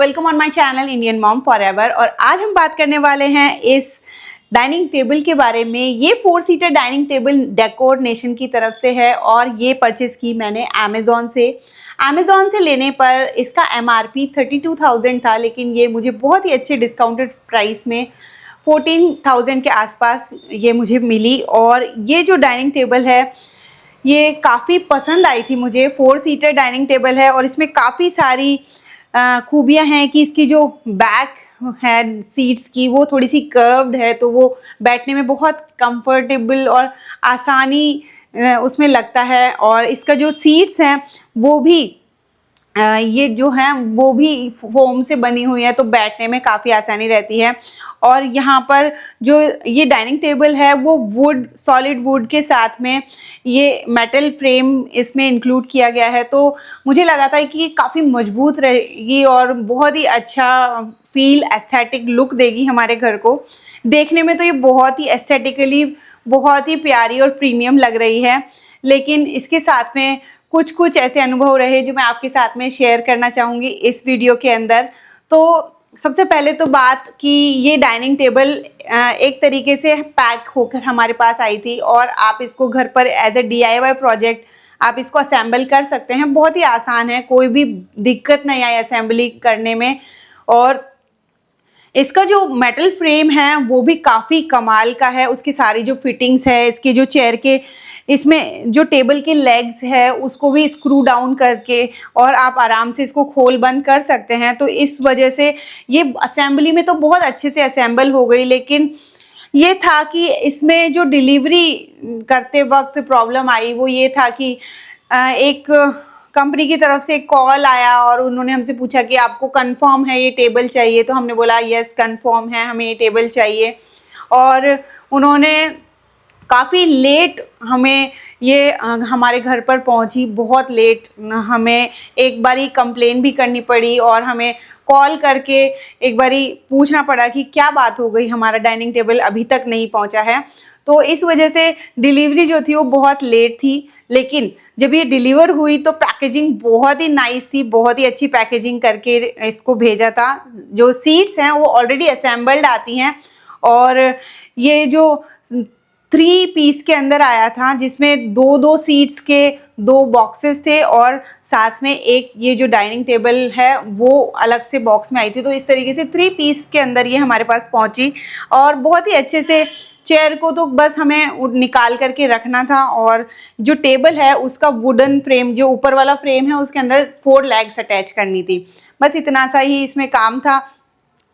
Welcome on my channel Indian mom forever. और आज हम बात करने वाले हैं इस डाइनिंग टेबल के बारे में। ये 4 seater dining table decor nation की तरफ से है और ये परचेस की मैंने अमेज़ॉन से लेने पर इसका MRP 32,000 था, लेकिन ये मुझे बहुत ही अच्छे डिस्काउंटेड प्राइस में 14,000 के आसपास ये मुझे मिली। और ये जो डाइनिंग टेबल है ये काफ़ी पसंद आई थी मुझे। 4 सीटर डाइनिंग टेबल है और इसमें काफ़ी सारी खूबियाँ हैं कि इसकी जो बैक है सीट्स की वो थोड़ी सी कर्व्ड है, तो वो बैठने में बहुत कंफर्टेबल और आसानी उसमें लगता है। और इसका जो सीट्स हैं वो भी ये जो है वो भी फोम से बनी हुई है, तो बैठने में काफ़ी आसानी रहती है। और यहाँ पर जो ये डाइनिंग टेबल है वो सॉलिड वुड के साथ में ये मेटल फ्रेम इसमें इंक्लूड किया गया है, तो मुझे लगा था कि ये काफ़ी मजबूत रहेगी और बहुत ही अच्छा फील एस्थेटिक लुक देगी हमारे घर को। देखने में तो ये बहुत ही एस्थेटिकली बहुत ही प्यारी और प्रीमियम लग रही है, लेकिन इसके साथ में कुछ ऐसे अनुभव रहे जो मैं आपके साथ में शेयर करना चाहूँगी इस वीडियो के अंदर। तो सबसे पहले तो बात कि ये डाइनिंग टेबल एक तरीके से पैक होकर हमारे पास आई थी और आप इसको घर पर एज ए DIY प्रोजेक्ट आप इसको असेंबल कर सकते हैं। बहुत ही आसान है, कोई भी दिक्कत नहीं आई असेंबली करने में। और इसका जो मेटल फ्रेम है वो भी काफ़ी कमाल का है। उसकी सारी जो फिटिंग्स है, इसके जो चेयर के इसमें जो टेबल के लेग्स है उसको भी स्क्रू डाउन करके और आप आराम से इसको खोल बंद कर सकते हैं। तो इस वजह से ये असेंबली में तो बहुत अच्छे से असेंबल हो गई, लेकिन ये था कि इसमें जो डिलीवरी करते वक्त प्रॉब्लम आई वो ये था कि एक कंपनी की तरफ से एक कॉल आया और उन्होंने हमसे पूछा कि आपको कंफर्म है ये टेबल चाहिए, तो हमने बोला यस कंफर्म है, हमें ये टेबल चाहिए। और उन्होंने काफ़ी लेट हमें ये हमारे घर पर पहुंची, बहुत लेट। हमें एक बारी कंप्लेन भी करनी पड़ी और हमें कॉल करके एक बारी पूछना पड़ा कि क्या बात हो गई, हमारा डाइनिंग टेबल अभी तक नहीं पहुंचा है। तो इस वजह से डिलीवरी जो थी वो बहुत लेट थी, लेकिन जब ये डिलीवर हुई तो पैकेजिंग बहुत ही नाइस थी, बहुत ही अच्छी पैकेजिंग करके इसको भेजा था। जो सीट्स हैं वो ऑलरेडी असेंबल्ड आती हैं और ये जो 3 पीस के अंदर आया था जिसमें दो सीट्स के 2 बॉक्सेस थे और साथ में एक ये जो डाइनिंग टेबल है वो अलग से बॉक्स में आई थी। तो इस तरीके से 3 पीस के अंदर ये हमारे पास पहुंची और बहुत ही अच्छे से चेयर को तो बस हमें निकाल करके रखना था। और जो टेबल है उसका वुडन फ्रेम, जो ऊपर वाला फ्रेम है उसके अंदर 4 लेग्स अटैच करनी थी, बस इतना सा ही इसमें काम था।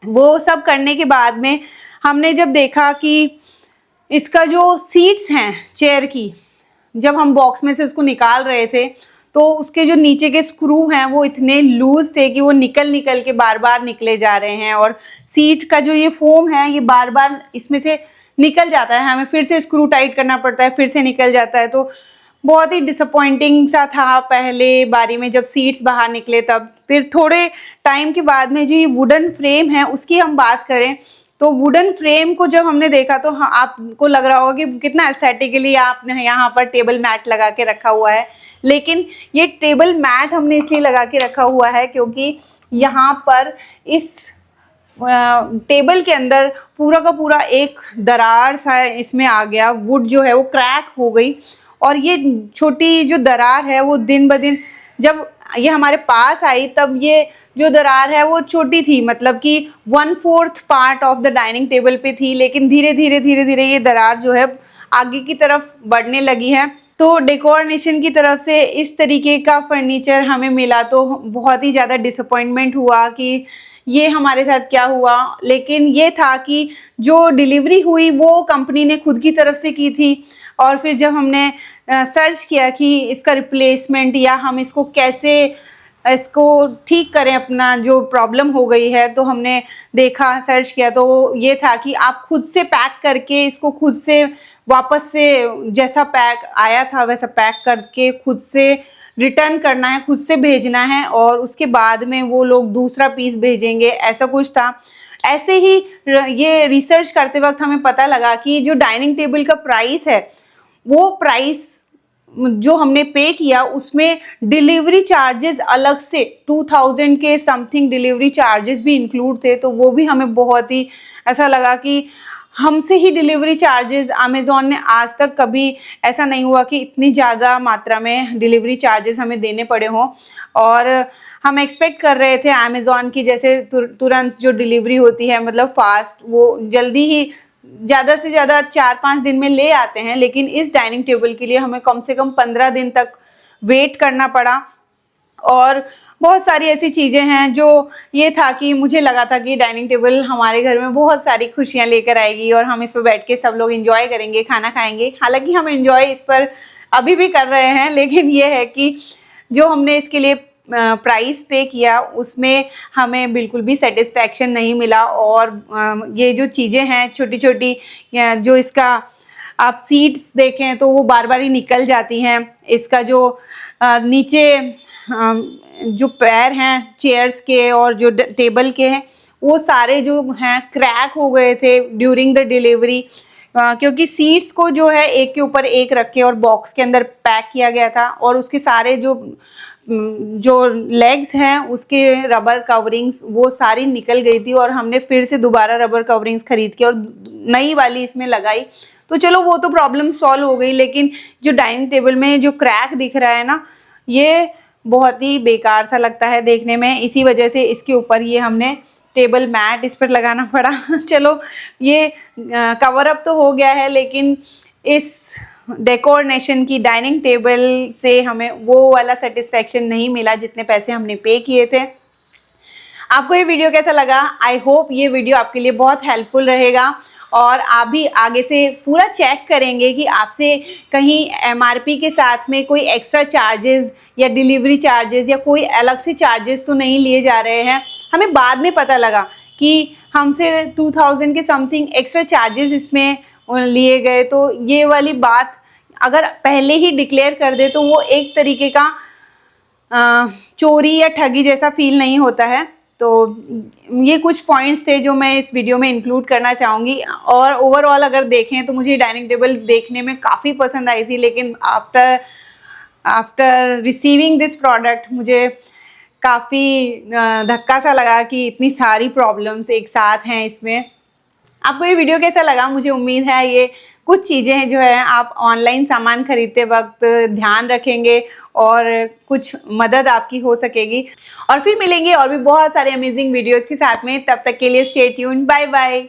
वो सब करने के बाद में हमने जब देखा कि इसका जो सीट्स हैं चेयर की, जब हम बॉक्स में से उसको निकाल रहे थे तो उसके जो नीचे के स्क्रू हैं वो इतने लूज थे कि वो निकल के बार बार निकले जा रहे हैं। और सीट का जो ये फोम है ये बार बार इसमें से निकल जाता है, हमें फिर से स्क्रू टाइट करना पड़ता है, फिर से निकल जाता है। तो बहुत ही डिसअपॉइंटिंग सा था पहले बारी में जब सीट्स बाहर निकले तब। फिर थोड़े टाइम के बाद में जो ये वुडन फ्रेम है उसकी हम बात करें तो वुडन फ्रेम को जब हमने देखा तो हाँ, आपको लग रहा होगा कि कितना एस्थेटिकली आपने यहाँ पर टेबल मैट लगा के रखा हुआ है, लेकिन ये टेबल मैट हमने इसलिए लगा के रखा हुआ है क्योंकि यहाँ पर इस टेबल के अंदर पूरा का पूरा एक दरार सा इसमें आ गया, वुड जो है वो क्रैक हो गई। और ये छोटी जो दरार है वो दिन ब दिन जब ये हमारे पास आई तब ये जो दरार है वो छोटी थी, मतलब कि 1/4 part of the dining table पे थी, लेकिन धीरे धीरे ये दरार जो है आगे की तरफ बढ़ने लगी है। तो डेकोर नेशन की तरफ से इस तरीके का फर्नीचर हमें मिला तो बहुत ही ज़्यादा डिसअपॉइंटमेंट हुआ कि ये हमारे साथ क्या हुआ। लेकिन ये था कि जो डिलीवरी हुई वो कंपनी ने खुद की तरफ से की थी और फिर जब हमने सर्च किया कि इसका रिप्लेसमेंट या हम इसको कैसे इसको ठीक करें, अपना जो प्रॉब्लम हो गई है, तो हमने देखा सर्च किया तो ये था कि आप खुद से पैक करके इसको खुद से वापस से जैसा पैक आया था वैसा पैक करके खुद से रिटर्न करना है, खुद से भेजना है और उसके बाद में वो लोग दूसरा पीस भेजेंगे, ऐसा कुछ था। ऐसे ही ये रिसर्च करते वक्त हमें पता लगा कि जो डाइनिंग टेबल का प्राइस है वो प्राइस जो हमने पे किया उसमें डिलीवरी चार्जेस अलग से 2000 के समथिंग डिलीवरी चार्जेस भी इंक्लूड थे। तो वो भी हमें बहुत ही ऐसा लगा कि हमसे ही डिलीवरी चार्जेस, अमेज़ॉन ने आज तक कभी ऐसा नहीं हुआ कि इतनी ज़्यादा मात्रा में डिलीवरी चार्जेस हमें देने पड़े हों। और हम एक्सपेक्ट कर रहे थे अमेज़ॉन की जैसे तुरंत जो डिलीवरी होती है, मतलब फास्ट, वो जल्दी ही ज़्यादा से ज़्यादा 4-5 दिन में ले आते हैं, लेकिन इस डाइनिंग टेबल के लिए हमें कम से कम 15 दिन तक वेट करना पड़ा। और बहुत सारी ऐसी चीज़ें हैं जो ये था कि मुझे लगा था कि डाइनिंग टेबल हमारे घर में बहुत सारी खुशियाँ लेकर आएगी और हम इस पर बैठ के सब लोग एंजॉय करेंगे, खाना खाएंगे। हालांकि हम एंजॉय इस पर अभी भी कर रहे हैं, लेकिन ये है कि जो हमने इसके लिए प्राइस पे किया उसमें हमें बिल्कुल भी सेटिस्फैक्शन नहीं मिला। और ये जो चीज़ें हैं छोटी छोटी, जो इसका आप सीट्स देखें तो वो बार बार ही निकल जाती हैं। इसका जो नीचे जो पैर हैं चेयर्स के और जो टेबल के हैं, वो सारे जो हैं क्रैक हो गए थे ड्यूरिंग द डिलीवरी, क्योंकि सीट्स को जो है एक के ऊपर एक रख के और बॉक्स के अंदर पैक किया गया था। और उसके सारे जो लेग्स हैं उसके रबर कवरिंग्स वो सारी निकल गई थी और हमने फिर से दोबारा रबर कवरिंग्स खरीद के और नई वाली इसमें लगाई। तो चलो वो तो प्रॉब्लम सॉल्व हो गई, लेकिन जो डाइनिंग टेबल में जो क्रैक दिख रहा है ना, ये बहुत ही बेकार सा लगता है देखने में। इसी वजह से इसके ऊपर ये हमने टेबल मैट इस पर लगाना पड़ा। चलो ये कवर अप तो हो गया है, लेकिन इस डेकोरेशन की डाइनिंग टेबल से हमें वो वाला सेटिस्फेक्शन नहीं मिला जितने पैसे हमने पे किए थे। आपको ये वीडियो कैसा लगा? आई होप ये वीडियो आपके लिए बहुत हेल्पफुल रहेगा और आप भी आगे से पूरा चेक करेंगे कि आपसे कहीं एमआरपी के साथ में कोई एक्स्ट्रा चार्जेस या डिलीवरी चार्जेस या कोई अलग से चार्जेस तो नहीं लिए जा रहे हैं। हमें बाद में पता लगा कि हमसे 2000 के समथिंग एक्स्ट्रा चार्जेस इसमें लिए गए। तो ये वाली बात अगर पहले ही डिक्लेयर कर दे तो वो एक तरीके का चोरी या ठगी जैसा फील नहीं होता है। तो ये कुछ पॉइंट्स थे जो मैं इस वीडियो में इंक्लूड करना चाहूँगी। और ओवरऑल अगर देखें तो मुझे डाइनिंग टेबल देखने में काफ़ी पसंद आई थी, लेकिन आफ्टर रिसीविंग दिस प्रोडक्ट मुझे काफ़ी धक्का सा लगा कि इतनी सारी प्रॉब्लम्स एक साथ हैं इसमें। आपको ये वीडियो कैसा लगा? मुझे उम्मीद है ये कुछ चीज़ें जो है आप ऑनलाइन सामान खरीदते वक्त ध्यान रखेंगे और कुछ मदद आपकी हो सकेगी। और फिर मिलेंगे और भी बहुत सारे अमेजिंग वीडियोस के साथ में। तब तक के लिए स्टे ट्यून्ड, बाय बाय।